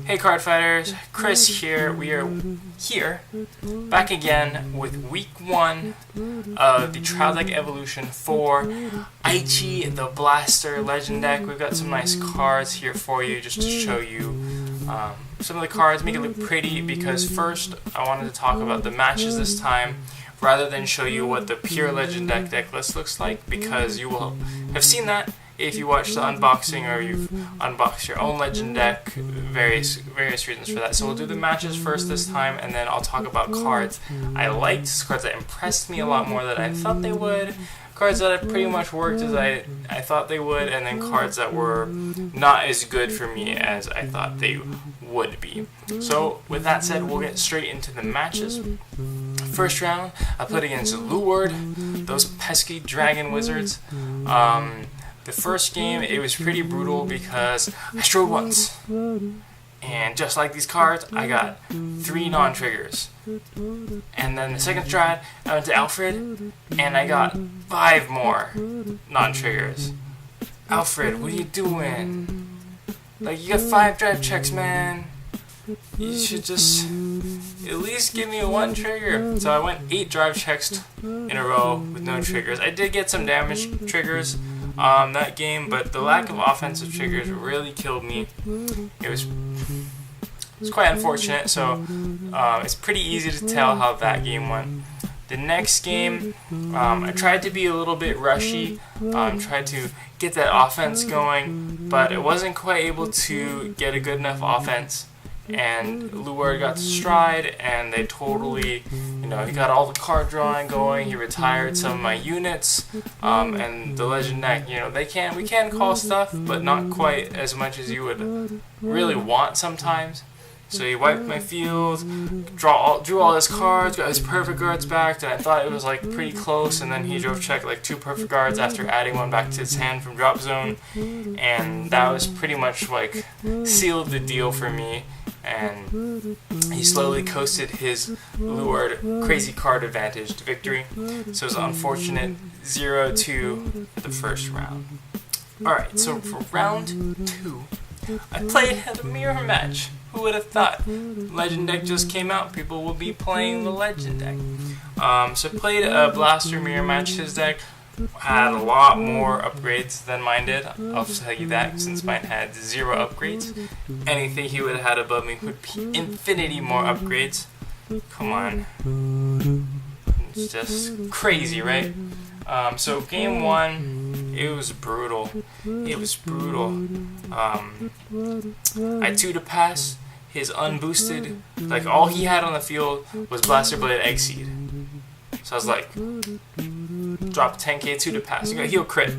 Hey card fighters, Chris here. We are here back again with week 1 of the Trial Deck Evolution for Aichi, the Blaster Legend Deck. We've got some nice cards here for you just to show you some of the cards, make it look pretty, because first I wanted to talk about the matches this time rather than show you what the pure Legend Deck list looks like, because you will have seen that if you watched the unboxing or you've unboxed your own Legend Deck, various reasons for that. So we'll do the matches first this time, and then I'll talk about cards I liked, cards that impressed me a lot more than I thought they would, cards that have pretty much worked as I thought they would, and then cards that were not as good for me as I thought they would be. So with that said, we'll get straight into the matches. First round, I played against Luward, those pesky dragon wizards. The first game, it was pretty brutal because I strode once, and just like these cards, I got 3 non-triggers. And then the second strat, I went to Alfred, and I got 5 more non-triggers. Alfred, what are you doing? Like, you got 5 drive checks, man. You should just at least give me 1 trigger. So I went 8 drive checks in a row with no triggers. I did get some damage triggers that game, but the lack of offensive triggers really killed me. It was quite unfortunate, so it's pretty easy to tell how that game went. The next game, I tried to be a little bit rushy, tried to get that offense going, but I wasn't quite able to get a good enough offense. And Luward got to stride, and they totally, he got all the card drawing going. He retired some of my units, and the Legend Deck, we can call stuff, but not quite as much as you would really want sometimes. So he wiped my field, drew all his cards, got his perfect guards back, and I thought it was like pretty close, and then he drove check like 2 perfect guards after adding 1 back to his hand from drop zone, and that was pretty much like sealed the deal for me. And he slowly coasted his Luward crazy card advantage to victory. So it was an unfortunate 0-2 for the first round. Alright, so for round 2, I played a mirror match. Who would have thought? Legend Deck just came out, people will be playing the Legend Deck. So I played a Blaster mirror match. His deck had a lot more upgrades than mine did. I'll tell you that, since mine had 0 upgrades. Anything he would have had above me would be infinity more upgrades. Come on. It's just crazy, right? So game 1, it was brutal. It was brutal. I 2 to pass his unboosted, like all he had on the field was Blaster Blade Exceed. So I was like, drop 10k 2 to pass. You got heal crit.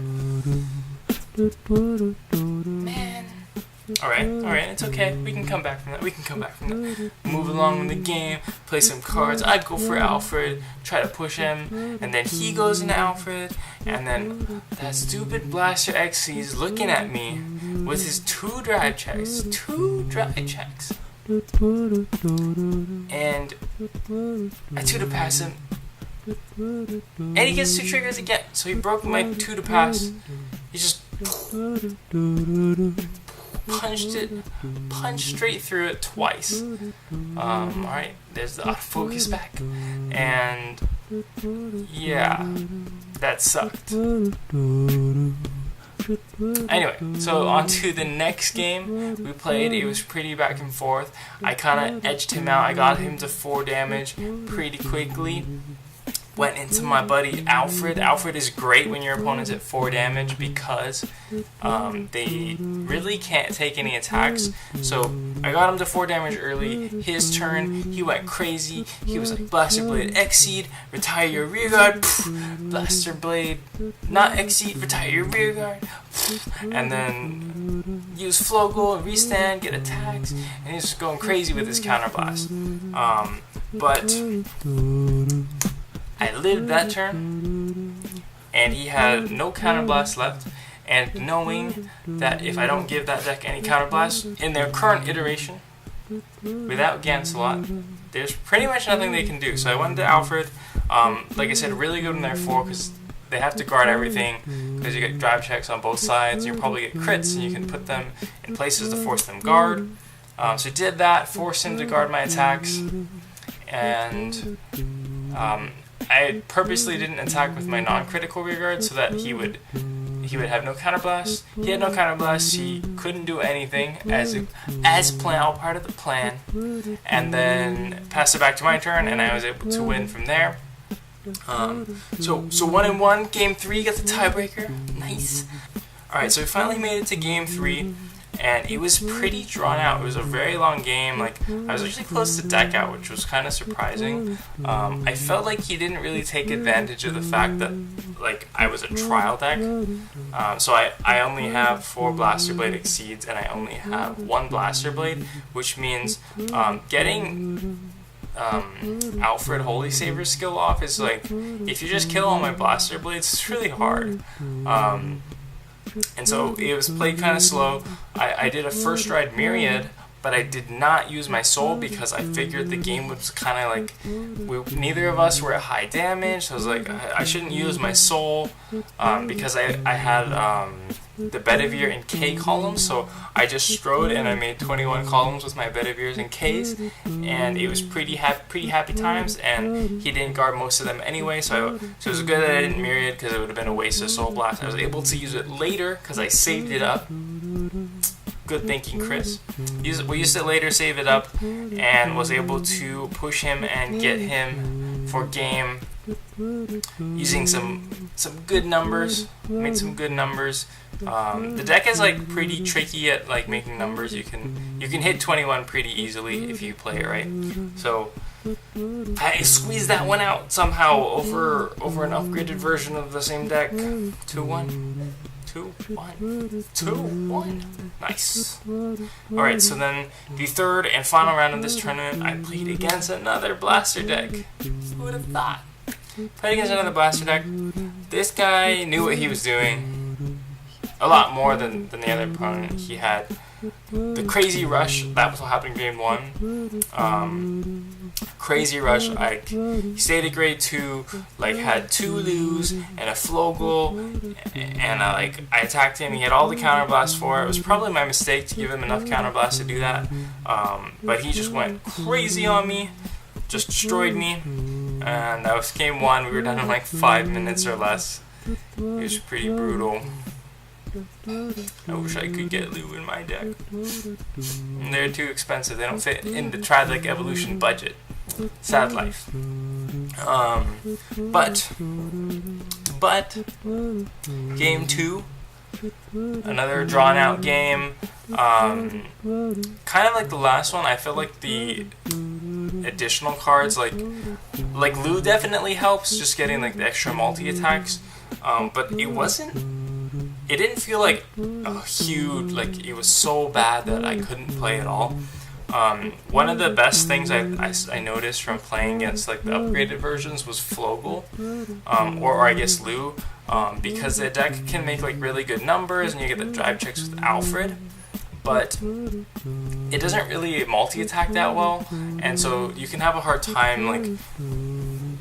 Man. Alright, it's okay. We can come back from that. Move along in the game, play some cards. I'd go for Alfred, try to push him, and then he goes into Alfred, and then that stupid Blaster XC's looking at me with his 2 drive checks. 2 drive checks. And I 2 to pass him. And he gets 2 triggers again. So he broke my 2 to pass. He just punched straight through it twice. Alright, there's the autofocus back. And yeah, that sucked. Anyway, so on to the next game we played. It was pretty back and forth. I kind of edged him out. I got him to 4 damage pretty quickly. Went into my buddy Alfred. Alfred is great when your opponent's at 4 damage because they really can't take any attacks. So I got him to 4 damage early. His turn, he went crazy. He was like, Blaster Blade Exceed, retire your rear guard. Blaster Blade not Exceed, retire your rear guard. And then use Flow Goal and restand, get attacks. And he's just going crazy with his counterblast. But I lived that turn, and he had no counterblast left, and knowing that if I don't give that deck any counterblast in their current iteration, without Gancelot, there's pretty much nothing they can do. So I went to Alfred, like I said, really good in their 4, because they have to guard everything, because you get drive checks on both sides, and you'll probably get crits, and you can put them in places to force them guard. So I did that, forced him to guard my attacks, and I purposely didn't attack with my non-critical rearguard so that he would have no counterblast. He had no counterblast. He couldn't do anything as planned, all part of the plan. And then passed it back to my turn, and I was able to win from there. So 1-1. Game 3, got the tiebreaker. Nice. All right, so we finally made it to game 3. And it was pretty drawn out. It was a very long game. Like, I was actually close to deck out, which was kind of surprising. I felt like he didn't really take advantage of the fact that, like, I was a trial deck. So I only have 4 Blaster Blade Exceeds, and I only have 1 Blaster Blade, which means getting Alfred Holy Saver skill off is like, if you just kill all my Blaster Blades, it's really hard. And so it was played kind of slow. I did a first ride Myriad, but I did not use my soul because I figured the game was kind of like, neither of us were at high damage. So I was like, I shouldn't use my soul because I had the Bedivere and K columns. So I just strode and I made 21 columns with my Bediveres and Ks, and it was pretty happy times. And he didn't guard most of them anyway, so it was good that I didn't Myriad because it would have been a waste of Soul Blast. I was able to use it later because I saved it up. Good thinking, Chris. We used it later, save it up, and was able to push him and get him for game using some good numbers. Made some good numbers. The deck is like pretty tricky at like making numbers. You can hit 21 pretty easily if you play it right. So I squeezed that one out somehow over an upgraded version of the same deck. 2-1. 2-1. Nice. Alright, so then the third and final round of this tournament, I played against another Blaster deck. Who would have thought? Played against another Blaster deck. This guy knew what he was doing. A lot more than the other opponent. He had the Crazy Rush. That was what happened in game 1. Crazy Rush. He stayed at grade 2, like had 2 Lus and a Flogel, and I attacked him. He had all the counterblast for it. It was probably my mistake to give him enough counterblast to do that, but he just went crazy on me, just destroyed me, and that was game 1. We were done in like 5 minutes or less. It was pretty brutal. I wish I could get Lu in my deck. And they're too expensive. They don't fit in the Triadic Evolution budget. Sad life. But game 2, another drawn out game. Kind of like the last one. I feel like the additional cards, like Lu definitely helps, just getting like the extra multi attacks. But it didn't feel like a huge, like it was so bad that I couldn't play at all. One of the best things I noticed from playing against like the upgraded versions was Flogel, or I guess Lu, because the deck can make like really good numbers and you get the drive checks with Alfred, but it doesn't really multi-attack that well, and so you can have a hard time like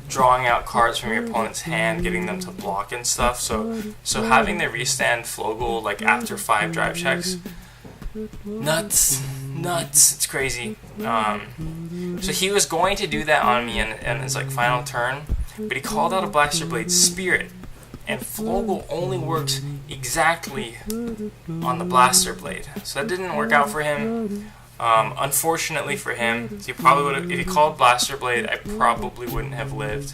drawing out cards from your opponent's hand, getting them to block and stuff. So having the restand Flogel like after 5 drive checks, nuts, it's crazy. So he was going to do that on me in his like final turn, but he called out a Blaster Blade Spirit, and Flogel only works exactly on the Blaster Blade, so that didn't work out for him. Unfortunately for him, he probably would have, if he called Blaster Blade, I probably wouldn't have lived.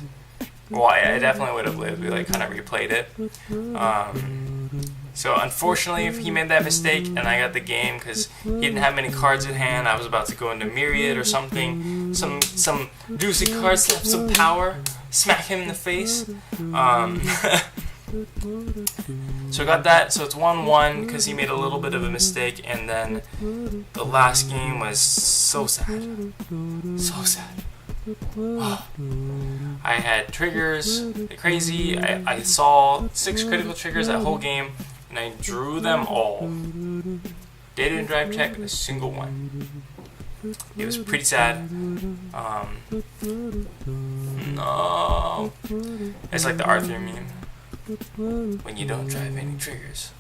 Well, I definitely would have lived. We like kind of replayed it. So unfortunately, he made that mistake, and I got the game because he didn't have many cards in hand. I was about to go into Myriad or something, some juicy card, slap some power, smack him in the face. So I got that, so it's 1-1 because he made a little bit of a mistake, and then the last game was so sad. So sad. I had triggers, crazy. I saw 6 critical triggers that whole game, and I drew them all. Data and drive check, a single one. It was pretty sad. No. It's like the Arthur meme. when you don't drive any triggers.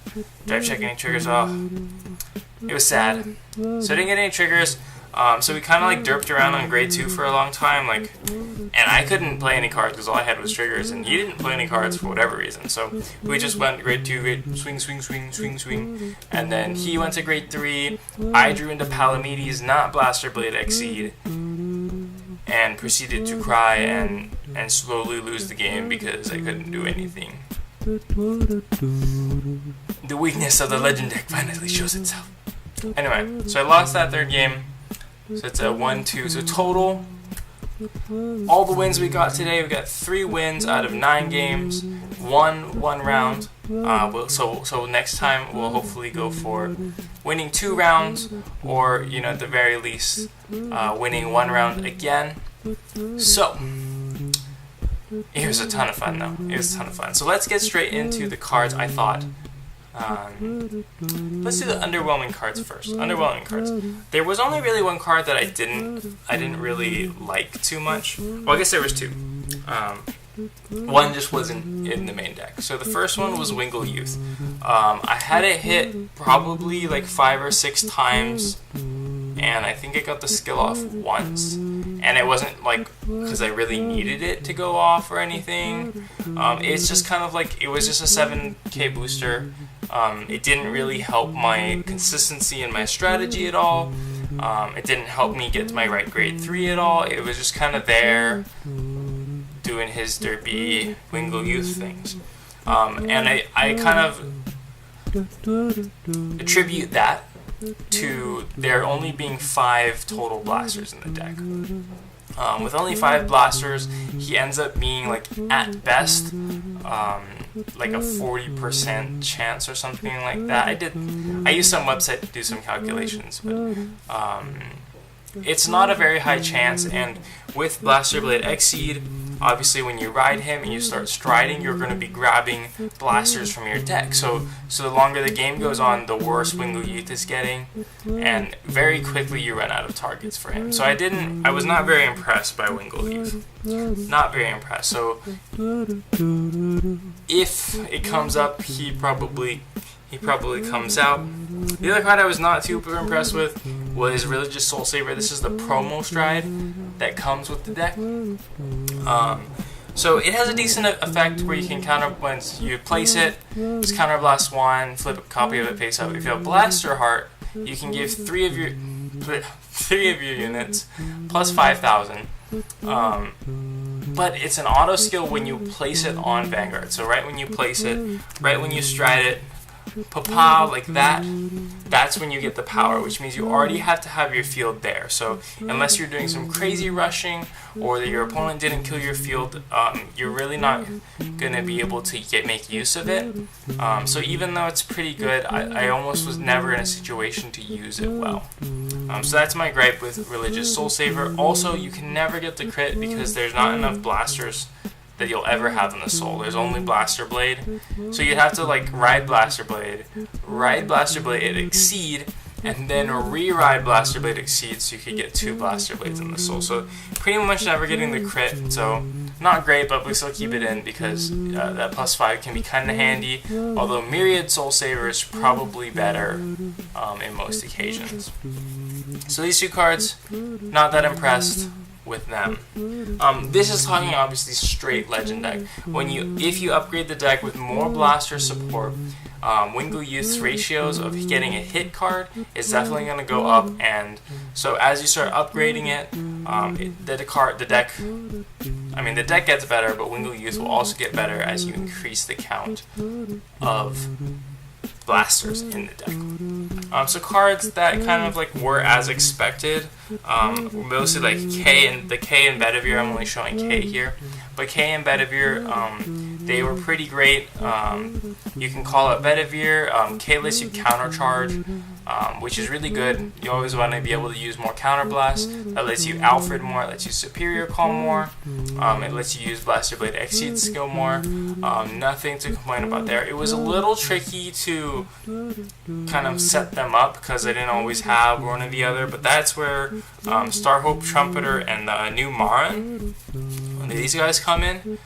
Drive check any triggers, oh, it was sad. So I didn't get any triggers. So we kind of like derped around on grade 2 for a long time, like, and I couldn't play any cards because all I had was triggers, and he didn't play any cards for whatever reason. So we just went grade 2, grade swing, swing, swing, swing, swing, and then he went to grade 3. I drew into Palamedes, not Blaster Blade Exceed, and proceeded to cry and slowly lose the game because I couldn't do anything. The weakness of the Legend deck finally shows itself. Anyway, so I lost that third game. So it's a 1-2. So total, all the wins we got today, we got 3 wins out of 9 games, one round. So next time we'll hopefully go for winning 2 rounds, or at the very least, winning 1 round again. So it was a ton of fun though. It was a ton of fun. So let's get straight into the cards I thought. Let's do the underwhelming cards first. Underwhelming cards. There was only really one card that I didn't really like too much. Well, I guess there was 2. One just wasn't in the main deck. So the first one was Wingle Youth. I had it hit probably like 5 or 6 times, and I think it got the skill off once. And it wasn't like because I really needed it to go off or anything. It's just kind of like, it was just a 7k booster. It didn't really help my consistency in my strategy at all. It didn't help me get to my right grade 3 at all. It was just kind of there doing his derpy Wingle Youth things. And I kind of attribute that to there only being 5 total blasters in the deck. With only 5 blasters, he ends up being like at best like a 40% chance or something like that. I used some website to do some calculations, but it's not a very high chance. And with Blaster Blade Exceed, obviously when you ride him and you start striding, you're going to be grabbing blasters from your deck. So the longer the game goes on, the worse Wingle Youth is getting, and very quickly you run out of targets for him. So I was not very impressed by Wingle Youth. Not very impressed. So if it comes up, he probably comes out. The other card I was not super impressed with was Religious Soul Saver. This is the promo stride that comes with the deck. So it has a decent effect where you can counter once you place it. Just counter blast 1, flip a copy of it face up. If you have Blaster Heart, you can give 3 of your units plus 5,000. But it's an auto skill when you place it on Vanguard. So right when you place it, right when you stride it, papa, like that, that's when you get the power, which means you already have to have your field there. So unless you're doing some crazy rushing or that your opponent didn't kill your field, you're really not going to be able to make use of it. So even though it's pretty good, I almost was never in a situation to use it well. So that's my gripe with Religious Soul Saver. Also, you can never get the crit because there's not enough blasters that you'll ever have in the soul. There's only Blaster Blade. So you'd have to like ride Blaster Blade Exceed, and then re-ride Blaster Blade Exceed so you could get 2 Blaster Blades in the soul. So pretty much never getting the crit. So not great, but we still keep it in because that plus 5 can be kind of handy. Although Myriad Soul Saver is probably better in most occasions. So these 2 cards, not that impressed with them. This is talking obviously straight Legend deck. If you upgrade the deck with more blaster support, Wingle Youth's ratios of getting a hit card is definitely going to go up, and so as you start upgrading it, the deck gets better, but Wingle Youth will also get better as you increase the count of blasters in the deck. So cards that kind of like were as expected, mostly like the K and Bedivere. I'm only showing K here, but K and Bedivere, they were pretty great. You can call it Bedivere. K lets you countercharge, which is really good. You always want to be able to use more counterblast. That lets you Alfred more. It lets you Superior Call more. It lets you use Blaster Blade Exceed skill more. Nothing to complain about there. It was a little tricky to kind of set them up because I didn't always have one or the other, but that's where Starhope Trumpeter and the new Marin, when these guys come in,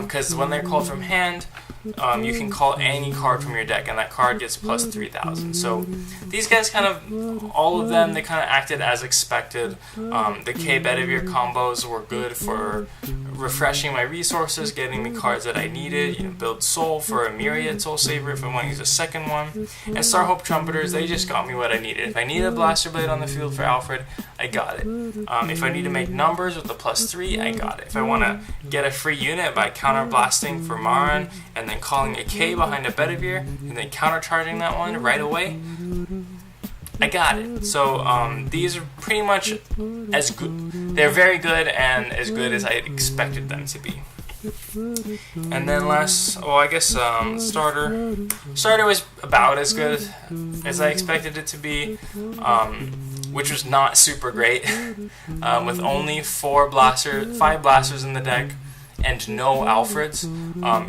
because when they're called from hand, you can call any card from your deck, and that card gets plus 3,000. So these guys kind of, all of them, they kind of acted as expected. The K Bedivere combos were good for refreshing my resources, getting me cards that I needed. You know, build Soul for a Myriad Soul Saver if I want to use a second one. And Star Hope Trumpeters, they just got me what I needed. If I needed a Blaster Blade on the field for Alfred, I got it. If I need to make numbers with the plus 3, I got it. If I want to get a free unit by counter blasting for Marin and then calling a K behind a Bedivere and then countercharging that one right away, I got it. So these are pretty much as good. They're very good and as good as I expected them to be. And then starter. Starter was about as good as I expected it to be, which was not super great, with only 5 blasters in the deck and no Alfreds.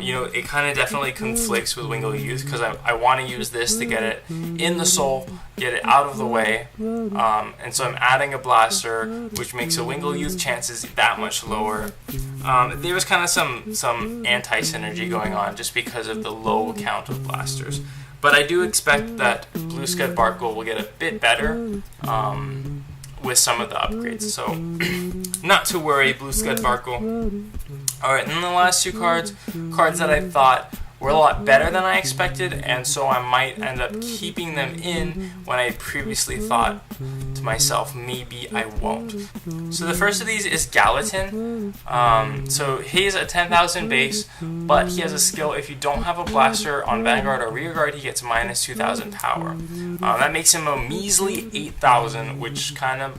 You know, it kind of definitely conflicts with Wingle Youth because I want to use this to get it in the soul, get it out of the way, and so I'm adding a blaster, which makes a Wingle Youth chances that much lower. There was kind of some anti-synergy going on just because of the low count of blasters. But I do expect that Blue Scud Barkle will get a bit better with some of the upgrades. So, not to worry, Blue Scud Barkle. Alright, and then the last 2 cards that I thought were a lot better than I expected, and so I might end up keeping them in when I previously thought to myself, maybe I won't. So the first of these is Gallatin. So he's a 10,000 base, but he has a skill, if you don't have a blaster on Vanguard or Rearguard, he gets minus 2,000 power. That makes him a measly 8,000, which kind of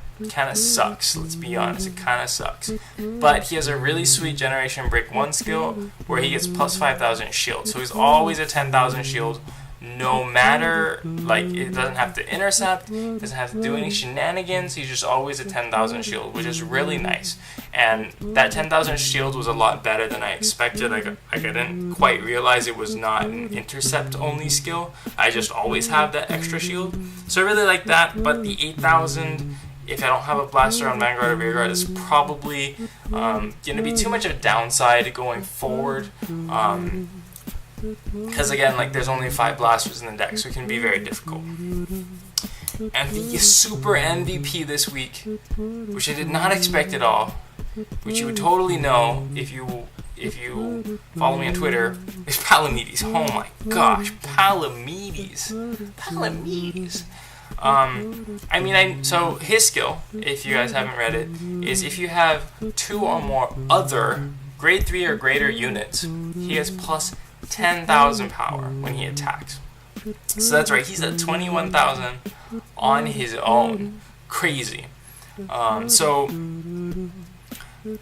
sucks, let's be honest, it kind of sucks. But he has a really sweet Generation Break 1 skill where he gets plus 5,000 shield, so he's always a 10,000 shield, no matter, like, it doesn't have to intercept, doesn't have to do any shenanigans, he's just always a 10,000 shield, which is really nice. And that 10,000 shield was a lot better than I expected. I didn't quite realize it was not an intercept only skill, I just always have that extra shield, so I really like that. But the 8,000, if I don't have a blaster on Vanguard or Rearguard, is probably going to be too much of a downside going forward. Because again, like, there's only 5 blasters in the deck, so it can be very difficult. And the super MVP this week, which I did not expect at all, which you would totally know if you follow me on Twitter, is Palamedes. Oh my gosh, Palamedes. So his skill, if you guys haven't read it, is if you have 2 or more other grade 3 or greater units, he has plus 10,000 power when he attacks. So that's right, he's at 21,000 on his own. Crazy. So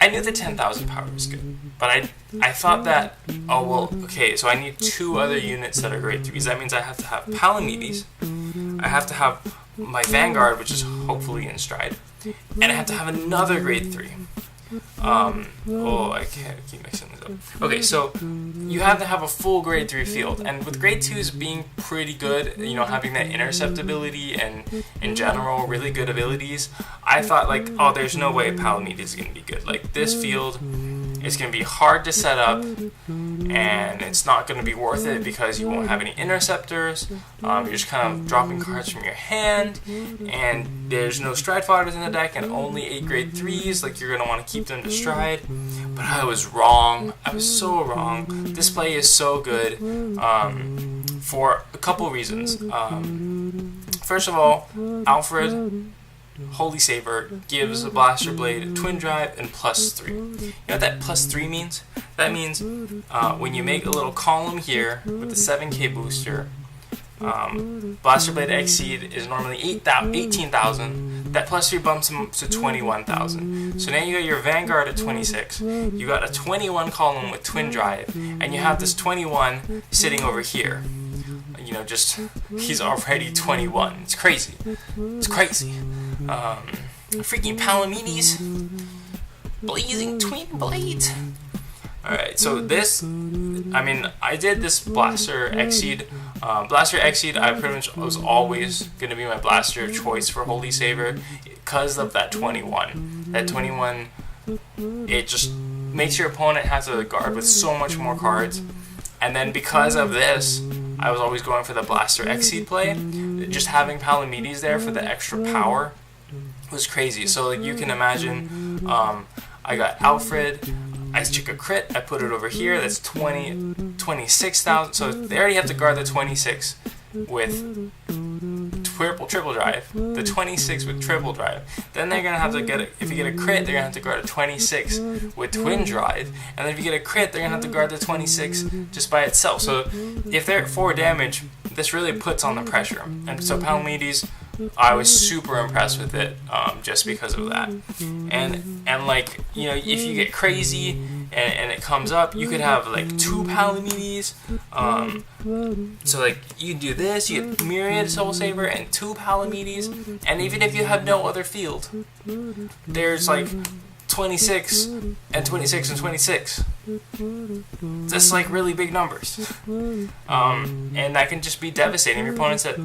I knew the 10,000 power was good, but I thought that, so I need 2 other units that are grade 3s. That means I have to have Palamedes, I have to have my Vanguard, which is hopefully in stride, and I have to have another grade 3. I can't keep mixing this up. Okay, so you have to have a full grade 3 field, and with grade 2s being pretty good, you know, having that intercept ability and in general really good abilities, I thought, like, oh, there's no way Palamedes is going to be good. Like, this field is going to be hard to set up, and it's not going to be worth it because you won't have any interceptors. You're just kind of dropping cards from your hand, and there's no stride fighters in the deck, and only 8 grade 3s. Like, you're going to want to keep them to stride. But I was wrong. I was so wrong. This play is so good for a couple reasons. First of all, Alfred Holy Saber gives a Blaster Blade Twin Drive and plus 3. You know what that plus 3 means? That means when you make a little column here with the 7k booster, Blaster Blade Exceed is normally 18,000. That plus 3 bumps him to 21,000. So now you got your Vanguard at 26. You got a 21 column with Twin Drive, and you have this 21 sitting over here. You know, just, he's already 21. It's crazy. It's crazy. Freaking Palamedes. Blazing Twin Blades. Alright, so this, I did this Blaster Exceed. Blaster Exceed, I pretty much was always going to be my blaster choice for Holy Saber because of that 21. That 21, it just makes your opponent have to guard with so much more cards. And then because of this, I was always going for the Blaster Exceed play. Just having Palamedes there for the extra power was crazy. So like you can imagine, I got Alfred, I took a crit, I put it over here, that's 26,000, so they already have to guard the 26 with triple drive, the 26 with triple drive. Then they're gonna have to get if you get a crit, they're gonna have to guard a 26 with twin drive, and then if you get a crit, they're gonna have to guard the 26 just by itself. So if they're at 4 damage, this really puts on the pressure. And so Palamedes, I was super impressed with it, just because of that. And like, you know, if you get crazy and it comes up, you could have like 2 Palamedes. So like you do this, you get Myriad Soul Saver and 2 Palamedes, and even if you have no other field, there's like 26 and 26 and 26. That's like really big numbers. And that can just be devastating. If your opponent's at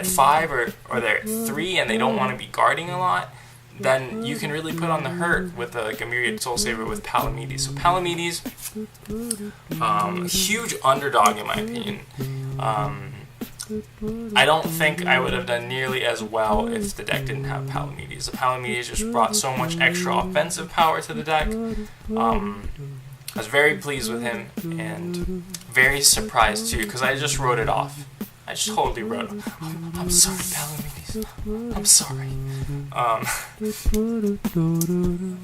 5 or they're at 3 and they don't want to be guarding a lot, then you can really put on the hurt with like a Myriad Soul Saver with Palamedes. So Palamedes, huge underdog in my opinion. I don't think I would have done nearly as well if the deck didn't have Palamedes. The Palamedes just brought so much extra offensive power to the deck. I was very pleased with him and very surprised too, because I just wrote it off. I just totally wrote it off. I'm sorry, Palamedes. I'm sorry.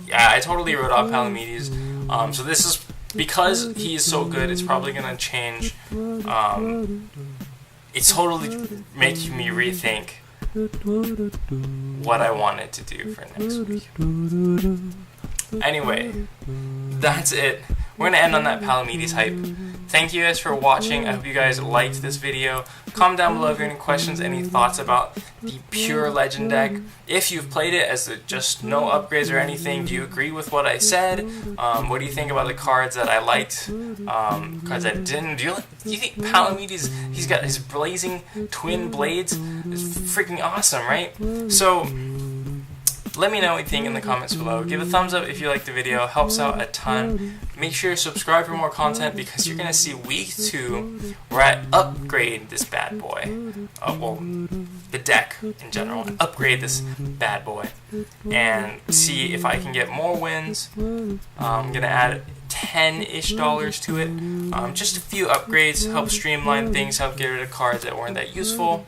Yeah, I totally wrote off Palamedes. So this is, because he is so good, it's probably going to change. It's totally making me rethink what I wanted to do for next week. Anyway, that's it. We're going to end on that Palamedes hype. Thank you guys for watching. I hope you guys liked this video. Comment down below if you have any questions, any thoughts about the pure Legend deck. If you've played it as just no upgrades or anything, do you agree with what I said? What do you think about the cards that I liked? Cards that didn't? Do you think Palamedes, he's got his blazing twin blades? It's freaking awesome, right? So let me know what you think in the comments below. Give a thumbs up if you liked the video. Helps out a ton. Make sure to subscribe for more content, because you're going to see week 2 where I upgrade this bad boy. Well, the deck in general. Upgrade this bad boy and see if I can get more wins. I'm going to add $10-ish to it. Just a few upgrades, help streamline things, help get rid of cards that weren't that useful.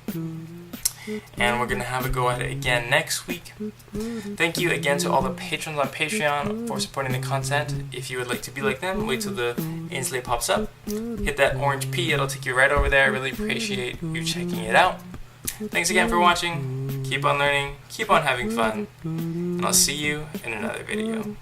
And we're going to have a go at it again next week. Thank you again to all the patrons on Patreon for supporting the content. If you would like to be like them, wait till the instantly pops up. Hit that orange P, it'll take you right over there. I really appreciate you checking it out. Thanks again for watching. Keep on learning, keep on having fun, and I'll see you in another video.